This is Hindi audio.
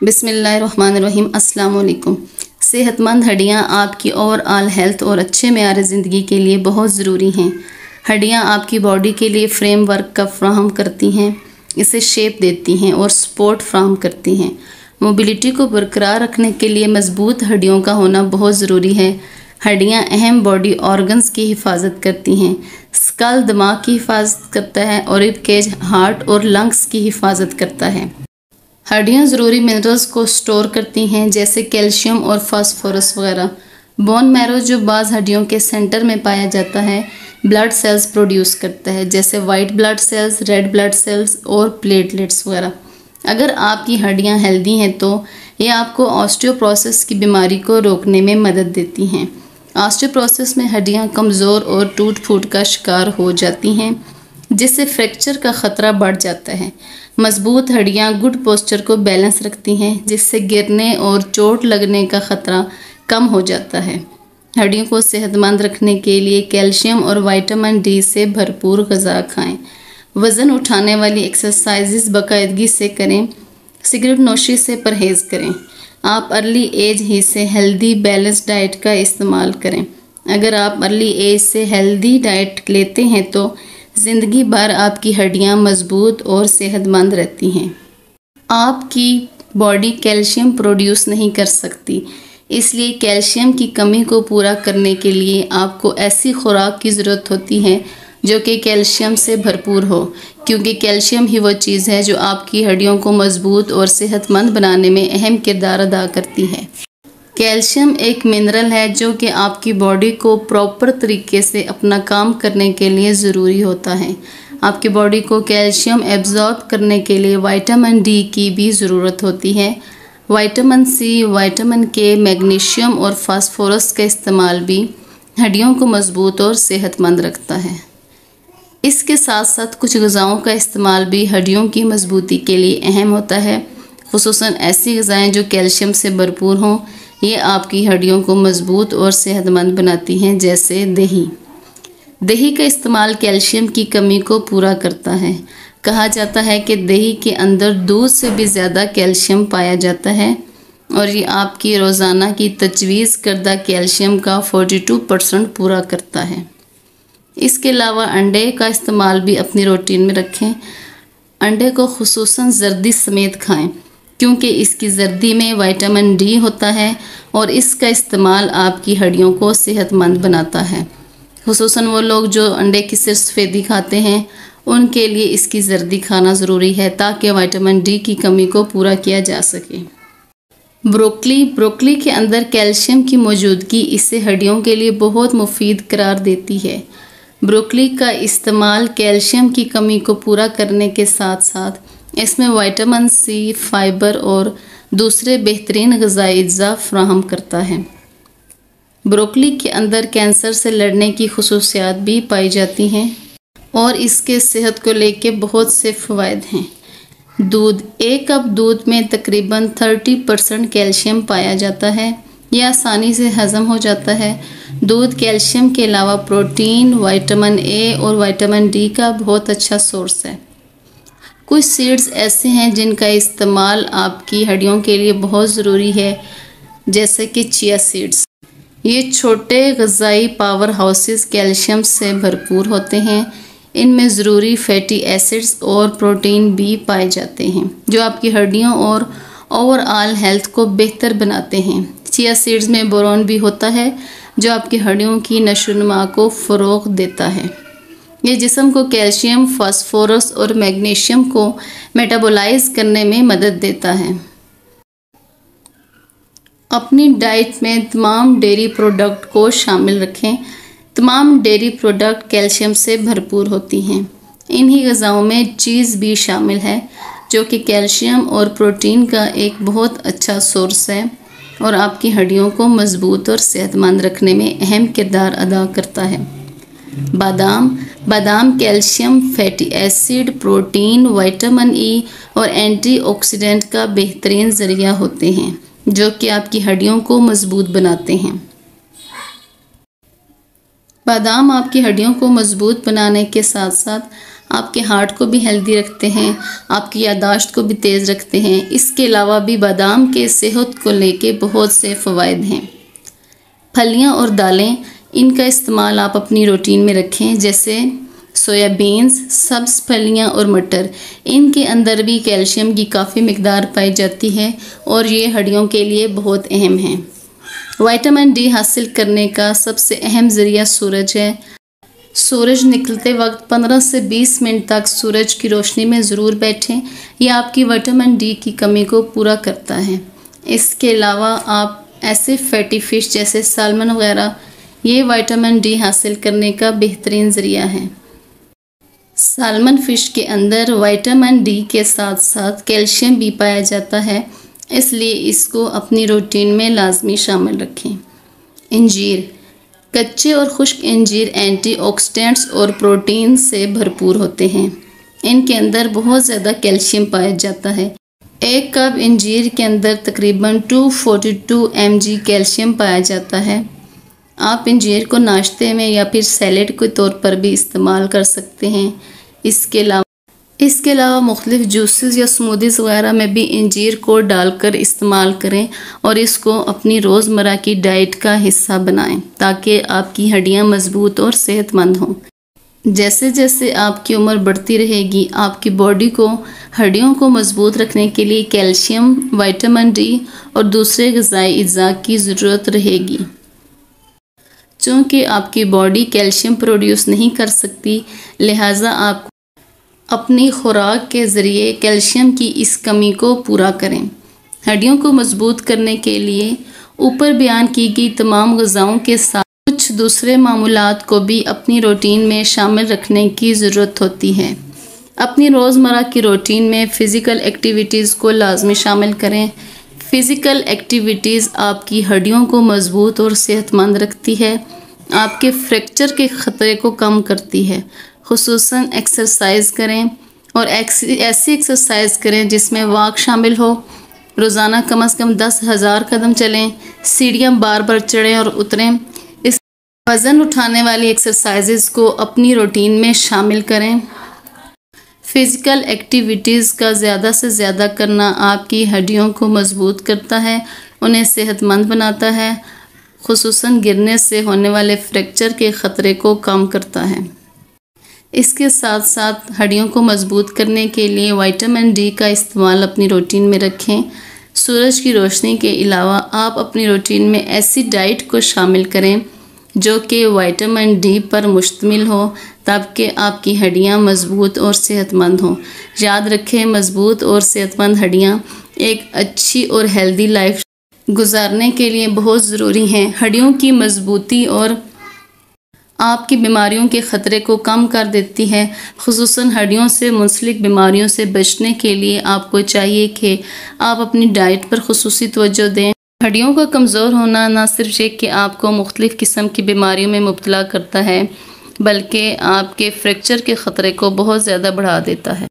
बिस्मिल्लाहिर्रहमानिर्रहीम। अस्सलाम वालेकुम। सेहतमंद हड्डियाँ आपकी ओवरऑल हेल्थ और अच्छे मेयार ज़िंदगी के लिए बहुत ज़रूरी हैं। हड्डियाँ आपकी बॉडी के लिए फ्रेमवर्क का फ्राहम करती हैं, इसे शेप देती हैं और सपोर्ट फ्राहम करती हैं। मोबिलिटी को बरकरार रखने के लिए मजबूत हड्डियों का होना बहुत ज़रूरी है। हड्डियाँ अहम बॉडी ऑर्गन्स की हिफाजत करती हैं। स्कल दिमाग की हिफाजत करता है और रिब केज हार्ट और लंग्स की हिफाजत करता है। हड्डियाँ ज़रूरी मिनरल्स को स्टोर करती हैं जैसे कैल्शियम और फास्फोरस वगैरह। बोन मैरो जो बाज़ हड्डियों के सेंटर में पाया जाता है ब्लड सेल्स प्रोड्यूस करता है जैसे white blood cells, red blood cells और प्लेटलेट्स वगैरह। अगर आपकी हड्डियाँ हेल्दी हैं तो ये आपको ऑस्टियोप्रोसिस की बीमारी को रोकने में मदद देती हैं। ऑस्टियोप्रोसिस में हड्डियाँ कमज़ोर और टूट फूट का शिकार हो जाती हैं जिससे फ्रैक्चर का ख़तरा बढ़ जाता है। मजबूत हड्डियाँ गुड पोस्चर को बैलेंस रखती हैं जिससे गिरने और चोट लगने का ख़तरा कम हो जाता है। हड्डियों को सेहतमंद रखने के लिए कैल्शियम और विटामिन डी से भरपूर ग़िज़ा खाएं। वज़न उठाने वाली एक्सरसाइजेस बाकायदगी से करें। सिगरेट नोशी से परहेज़ करें। आप अर्ली एज ही से हेल्दी बैलेंस डाइट का इस्तेमाल करें। अगर आप अर्ली एज से हेल्दी डाइट लेते हैं तो ज़िंदगी भर आपकी हड्डियाँ मजबूत और सेहतमंद रहती हैं। आपकी बॉडी कैल्शियम प्रोड्यूस नहीं कर सकती, इसलिए कैल्शियम की कमी को पूरा करने के लिए आपको ऐसी खुराक की ज़रूरत होती है जो कि कैल्शियम से भरपूर हो, क्योंकि कैल्शियम ही वो चीज़ है जो आपकी हड्डियों को मजबूत और सेहतमंद बनाने में अहम किरदार अदा करती है। कैल्शियम एक मिनरल है जो कि आपकी बॉडी को प्रॉपर तरीके से अपना काम करने के लिए ज़रूरी होता है। आपकी बॉडी को कैल्शियम एब्जॉर्ब करने के लिए विटामिन डी की भी ज़रूरत होती है। विटामिन सी, विटामिन के, मैग्नीशियम और फास्फोरस का इस्तेमाल भी हड्डियों को मजबूत और सेहतमंद रखता है। इसके साथ साथ कुछ ग़िज़ाओं का इस्तेमाल भी हड्डियों की मजबूती के लिए अहम होता है, खुसूसन ऐसी ग़िज़ाएँ जो कैल्शियम से भरपूर हों। ये आपकी हड्डियों को मजबूत और सेहतमंद बनाती हैं, जैसे दही। दही का इस्तेमाल कैल्शियम की कमी को पूरा करता है। कहा जाता है कि दही के अंदर दूध से भी ज़्यादा कैल्शियम पाया जाता है और ये आपकी रोज़ाना की तजवीज़ करदा कैल्शियम का 42% पूरा करता है। इसके अलावा अंडे का इस्तेमाल भी अपनी रूटीन में रखें। अंडे को खुसूसन जर्दी समेत खाएं क्योंकि इसकी जर्दी में विटामिन डी होता है और इसका इस्तेमाल आपकी हड्डियों को सेहतमंद बनाता है। खुसूसन वो लोग जो अंडे की सिर्फ सफ़ेदी खाते हैं उनके लिए इसकी जर्दी खाना ज़रूरी है ताकि विटामिन डी की कमी को पूरा किया जा सके। ब्रोकली के अंदर कैल्शियम की मौजूदगी इसे हड्डियों के लिए बहुत मुफीद करार देती है। ब्रोकली का इस्तेमाल कैल्शियम की कमी को पूरा करने के साथ साथ इसमें विटामिन सी, फाइबर और दूसरे बेहतरीन ग़िज़ाई अज्जा फ्राहम करता है। ब्रोकली के अंदर कैंसर से लड़ने की खुसूसियात भी पाई जाती हैं और इसके सेहत को लेके बहुत से फ़वाइद हैं। दूध, एक कप दूध में तकरीबन 30% कैल्शियम पाया जाता है। यह आसानी से हज़म हो जाता है। दूध कैल्शियम के अलावा प्रोटीन, विटामिन ए और विटामिन डी का बहुत अच्छा सोर्स है। कुछ सीड्स ऐसे हैं जिनका इस्तेमाल आपकी हड्डियों के लिए बहुत ज़रूरी है, जैसे कि चिया सीड्स। ये छोटे ग़िज़ाई पावर हाउसेस कैल्शियम से भरपूर होते हैं। इनमें ज़रूरी फैटी एसिड्स और प्रोटीन भी पाए जाते हैं जो आपकी हड्डियों और ओवरऑल हेल्थ को बेहतर बनाते हैं। चिया सीड्स में बोरोन भी होता है जो आपकी हड्डियों की नशोनुमा को फ़रोग़ देता है। ये जिस्म को कैल्शियम, फास्फोरस और मैग्नीशियम को मेटाबोलाइज करने में मदद देता है। अपनी डाइट में तमाम डेयरी प्रोडक्ट को शामिल रखें। तमाम डेयरी प्रोडक्ट कैल्शियम से भरपूर होती हैं। इन्हीं ग़िज़ाओं में चीज़ भी शामिल है जो कि कैल्शियम और प्रोटीन का एक बहुत अच्छा सोर्स है और आपकी हड्डियों को मजबूत और सेहतमंद रखने में अहम किरदार अदा करता है। बादाम calcium, fatty acid, protein, vitamin E और एंटीऑक्सीडेंट का बेहतरीन ज़रिया होते हैं जो कि आपकी हड्डियों को मजबूत बनाते हैं। बादाम आपकी हड्डियों को मजबूत बनाने के साथ साथ आपके हार्ट को भी हेल्दी रखते हैं, आपकी याददाश्त को भी तेज़ रखते हैं। इसके अलावा भी बादाम के सेहत को लेके बहुत से फ़वाइद हैं। फलियाँ और दालें, इनका इस्तेमाल आप अपनी रूटीन में रखें, जैसे सोयाबीन्स, सब्ज़ फलियाँ और मटर। इनके अंदर भी कैल्शियम की काफ़ी मिकदार पाई जाती है और ये हड्डियों के लिए बहुत अहम है। विटामिन डी हासिल करने का सबसे अहम ज़रिया सूरज है। सूरज निकलते वक्त 15 से 20 मिनट तक सूरज की रोशनी में ज़रूर बैठें। यह आपकी विटामिन डी की कमी को पूरा करता है। इसके अलावा आप ऐसे फैटी फ़िश जैसे सालमन वगैरह, ये विटामिन डी हासिल करने का बेहतरीन ज़रिया है। सालमन फ़िश के अंदर विटामिन डी के साथ साथ कैल्शियम भी पाया जाता है, इसलिए इसको अपनी रूटीन में लाजमी शामिल रखें। इंजीर, कच्चे और खुश्क इंजीर एंटीऑक्सीडेंट्स और प्रोटीन से भरपूर होते हैं। इनके अंदर बहुत ज़्यादा कैल्शियम पाया जाता है। एक कप इंजीर के अंदर तकरीबन 242 mg कैल्शियम पाया जाता है। आप इंजीर को नाश्ते में या फिर सैलेड के तौर पर भी इस्तेमाल कर सकते हैं। इसके अलावा मुख्तलिफ जूसेस या स्मूदीज़ वगैरह में भी इंजीर को डालकर इस्तेमाल करें और इसको अपनी रोज़मर्रा की डाइट का हिस्सा बनाएं, ताकि आपकी हड्डियां मजबूत और सेहतमंद हों। जैसे जैसे आपकी उम्र बढ़ती रहेगी, आपकी बॉडी को हड्डियों को मजबूत रखने के लिए कैल्शियम, विटामिन डी और दूसरे ग़िज़ाई अज्जा की ज़रूरत रहेगी। चूँकि आपकी बॉडी कैल्शियम प्रोड्यूस नहीं कर सकती, लिहाजा आप अपनी खुराक के ज़रिए कैल्शियम की इस कमी को पूरा करें। हड्डियों को मजबूत करने के लिए ऊपर बयान की गई तमाम ग़िज़ाओं के साथ कुछ दूसरे मामूलात को भी अपनी रूटीन में शामिल रखने की ज़रूरत होती है। अपनी रोज़मर्रा की रूटीन में फ़िज़िकल एक्टिविटीज़ को लाजमी शामिल करें। फ़िज़िकल एक्टिविटीज़ आपकी हड्डियों को मजबूत और सेहतमंद रखती है, आपके फ्रैक्चर के ख़तरे को कम करती है। खुसूसन एक्सरसाइज करें और ऐसी एक्सरसाइज करें जिसमें वॉक शामिल हो। रोज़ाना कम से कम 10,000 कदम चलें, सीढ़ियाँ बार बार चढ़ें और उतरें। इस वज़न उठाने वाली एक्सरसाइजेज़ को अपनी रूटीन में शामिल करें। फ़िज़िकल एक्टिविटीज़ का ज़्यादा से ज़्यादा करना आपकी हड्डियों को मजबूत करता है, उन्हें सेहतमंद बनाता है, खुसूसन गिरने से होने वाले फ्रैक्चर के ख़तरे को कम करता है। इसके साथ साथ हड्डियों को मजबूत करने के लिए विटामिन डी का इस्तेमाल अपनी रूटीन में रखें। सूरज की रोशनी के अलावा आप अपनी रूटीन में ऐसी डाइट को शामिल करें जो कि विटामिन डी पर मुश्तमिल हो, ताकि आपकी हड्डियां मजबूत और सेहतमंद हों। याद रखें, मजबूत और सेहतमंद हड्डियां एक अच्छी और हेल्दी लाइफ गुजारने के लिए बहुत ज़रूरी हैं। हड्डियों की मजबूती और आपकी बीमारियों के ख़तरे को कम कर देती है। खुसूसन हड्डियों से मुंसलिक बीमारियों से बचने के लिए आपको चाहिए कि आप अपनी डाइट पर खुसूसी तवज्जो दें। हड्डियों का कमज़ोर होना न सिर्फ ये कि आपको मुख्तलिफ़ किस्म की बीमारियों में मुब्तला करता है, बल्कि आपके फ्रैक्चर के ख़तरे को बहुत ज़्यादा बढ़ा देता है।